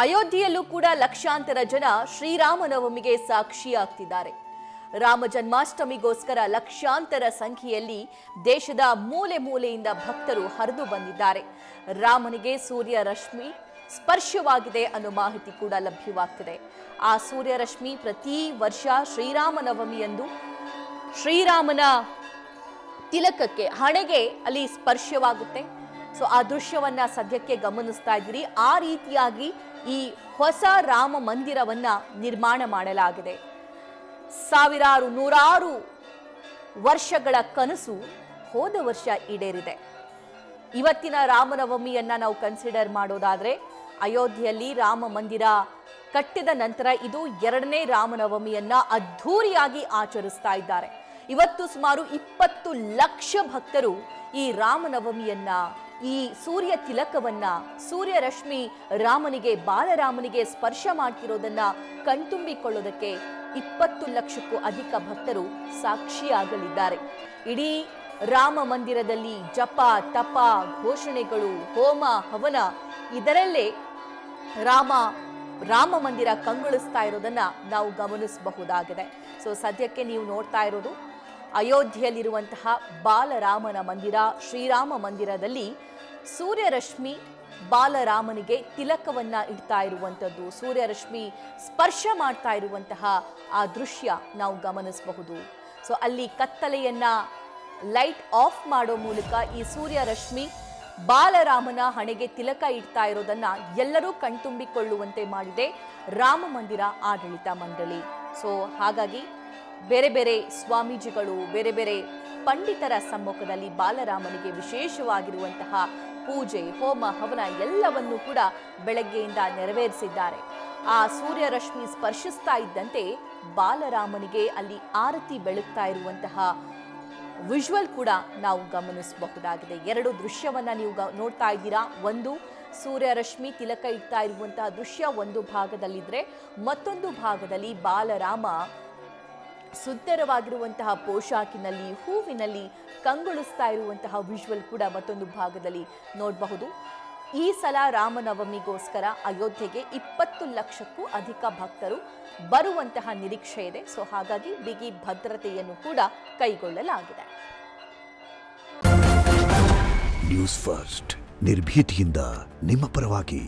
ಅಯೋಧ್ಯೆಯಲ್ಲೂ ಕೂಡ ಲಕ್ಷಾಂತರ ಜನ ಶ್ರೀರಾಮನವಮಿಗೆ ಸಾಕ್ಷಿಯಾಗ್ತಿದ್ದಾರೆ. ರಾಮ ಜನ್ಮಾಷ್ಟಮಿಗೋಸ್ಕರ ಲಕ್ಷಾಂತರ ಸಂಖ್ಯೆಯಲ್ಲಿ ದೇಶದ ಮೂಲೆ ಮೂಲೆಯಿಂದ ಭಕ್ತರು ಹರಿದು ಬಂದಿದ್ದಾರೆ. ರಾಮನಿಗೆ ಸೂರ್ಯ ರಶ್ಮಿ ಸ್ಪರ್ಶವಾಗಿದೆ ಅನ್ನೋ ಮಾಹಿತಿ ಕೂಡ ಲಭ್ಯವಾಗ್ತಿದೆ. ಆ ಸೂರ್ಯ ರಶ್ಮಿ ಪ್ರತಿ ವರ್ಷ ಶ್ರೀರಾಮನವಮಿಯಂದು ಶ್ರೀರಾಮನ ತಿಲಕಕ್ಕೆ ಹಣೆಗೆ ಅಲ್ಲಿ ಸ್ಪರ್ಶವಾಗುತ್ತೆ. ಸೊ ಆ ದೃಶ್ಯವನ್ನ ಸದ್ಯಕ್ಕೆ ಗಮನಿಸ್ತಾ ಇದ್ದೀರಿ. ಆ ರೀತಿಯಾಗಿ ಈ ಹೊಸ ರಾಮ ಮಂದಿರವನ್ನ ನಿರ್ಮಾಣ ಮಾಡಲಾಗಿದೆ. ಸಾವಿರಾರು ನೂರಾರು ವರ್ಷಗಳ ಕನಸು ಹೋದ ವರ್ಷ ಈಡೇರಿದೆ. ಇವತ್ತಿನ ರಾಮನವಮಿಯನ್ನ ನಾವು ಕನ್ಸಿಡರ್ ಮಾಡೋದಾದ್ರೆ ಅಯೋಧ್ಯೆಯಲ್ಲಿ ರಾಮ ಮಂದಿರ ಕಟ್ಟಿದ ನಂತರ ಇದು ಎರಡನೇ ರಾಮನವಮಿಯನ್ನ ಅದ್ಧೂರಿಯಾಗಿ ಆಚರಿಸ್ತಾ ಇದ್ದಾರೆ. ಇವತ್ತು ಸುಮಾರು 20 ಲಕ್ಷ ಭಕ್ತರು ಈ ರಾಮನವಮಿಯನ್ನ, ಈ ಸೂರ್ಯ ತಿಲಕವನ್ನ, ಸೂರ್ಯ ರಶ್ಮಿ ರಾಮನಿಗೆ, ಬಾಲರಾಮನಿಗೆ ಸ್ಪರ್ಶ ಮಾಡ್ತಿರೋದನ್ನ ಕಣ್ತುಂಬಿಕೊಳ್ಳೋದಕ್ಕೆ 20 ಲಕ್ಷಕ್ಕೂ ಅಧಿಕ ಭಕ್ತರು ಸಾಕ್ಷಿಯಾಗಲಿದ್ದಾರೆ. ಇಡೀ ರಾಮ ಮಂದಿರದಲ್ಲಿ ಜಪ, ತಪ, ಘೋಷಣೆಗಳು, ಹೋಮ, ಹವನ, ಇದರಲ್ಲೇ ರಾಮ ಮಂದಿರ ಕಂಗೊಳಿಸ್ತಾ ಇರೋದನ್ನ ನಾವು ಗಮನಿಸಬಹುದಾಗಿದೆ. ಸೊ ಸದ್ಯಕ್ಕೆ ನೀವು ನೋಡ್ತಾ ಇರೋದು ಅಯೋಧ್ಯೆಯಲ್ಲಿರುವಂತಹ ಬಾಲರಾಮನ ಮಂದಿರ, ಶ್ರೀರಾಮ ಮಂದಿರದಲ್ಲಿ ಸೂರ್ಯರಶ್ಮಿ ಬಾಲರಾಮನಿಗೆ ತಿಲಕವನ್ನ ಇಡ್ತಾ ಇರುವಂಥದ್ದು, ಸೂರ್ಯರಶ್ಮಿ ಸ್ಪರ್ಶ ಮಾಡ್ತಾ ಇರುವಂತಹ ಆ ದೃಶ್ಯ ನಾವು ಗಮನಿಸಬಹುದು. ಸೊ ಅಲ್ಲಿ ಕತ್ತಲೆಯನ್ನ ಲೈಟ್ ಆಫ್ ಮಾಡೋ ಮೂಲಕ ಈ ಸೂರ್ಯರಶ್ಮಿ ಬಾಲರಾಮನ ಹಣೆಗೆ ತಿಲಕ ಇಡ್ತಾ ಇರೋದನ್ನ ಎಲ್ಲರೂ ಕಣ್ತುಂಬಿಕೊಳ್ಳುವಂತೆ ಮಾಡಿದೆ ರಾಮ ಮಂದಿರ ಆಡಳಿತ ಮಂಡಳಿ. ಸೊ ಹಾಗಾಗಿ ಬೇರೆ ಬೇರೆ ಸ್ವಾಮೀಜಿಗಳು, ಬೇರೆ ಬೇರೆ ಪಂಡಿತರ ಸಮ್ಮುಖದಲ್ಲಿ ಬಾಲರಾಮನಿಗೆ ವಿಶೇಷವಾಗಿರುವಂತಹ ಪೂಜೆ, ಹೋಮ, ಹವನ ಎಲ್ಲವನ್ನೂ ಕೂಡ ಬೆಳಗ್ಗೆಯಿಂದ ನೆರವೇರಿಸಿದ್ದಾರೆ. ಆ ಸೂರ್ಯರಶ್ಮಿ ಸ್ಪರ್ಶಿಸ್ತಾ ಇದ್ದಂತೆ ಬಾಲರಾಮನಿಗೆ ಅಲ್ಲಿ ಆರತಿ ಬೆಳಗ್ತಾ ಇರುವಂತಹ ವಿಜುವಲ್ ಕೂಡ ನಾವು ಗಮನಿಸಬಹುದಾಗಿದೆ. ಎರಡು ದೃಶ್ಯವನ್ನ ನೀವು ನೋಡ್ತಾ ಇದ್ದೀರಾ. ಒಂದು ಸೂರ್ಯರಶ್ಮಿ ತಿಲಕ ಇಡ್ತಾ ಇರುವಂತಹ ದೃಶ್ಯ ಒಂದು ಭಾಗದಲ್ಲಿದ್ರೆ, ಮತ್ತೊಂದು ಭಾಗದಲ್ಲಿ ಬಾಲರಾಮ ಸುಂದರವಾಗಿರುವಂತಹ ಪೋಷಾಕಿನಲ್ಲಿ, ಹೂವಿನಲ್ಲಿ ಕಂಗೊಳಿಸ್ತಾ ಇರುವಂತಹ ವಿಜುವಲ್ ಕೂಡ ಮತ್ತೊಂದು ಭಾಗದಲ್ಲಿ ನೋಡಬಹುದು. ಈ ಸಲ ರಾಮನವಮಿಗೋಸ್ಕರ ಅಯೋಧ್ಯೆಗೆ 20 ಲಕ್ಷಕ್ಕೂ ಅಧಿಕ ಭಕ್ತರು ಬರುವಂತಹ ನಿರೀಕ್ಷೆ ಇದೆ. ಸೊ ಹಾಗಾಗಿ ಬಿಗಿ ಭದ್ರತೆಯನ್ನು ಕೂಡ ಕೈಗೊಳ್ಳಲಾಗಿದೆ. ನ್ಯೂಸ್ ಫಸ್ಟ್, ನಿರ್ಭೀತಿಯಿಂದ ನಿಮ್ಮ ಪರವಾಗಿ.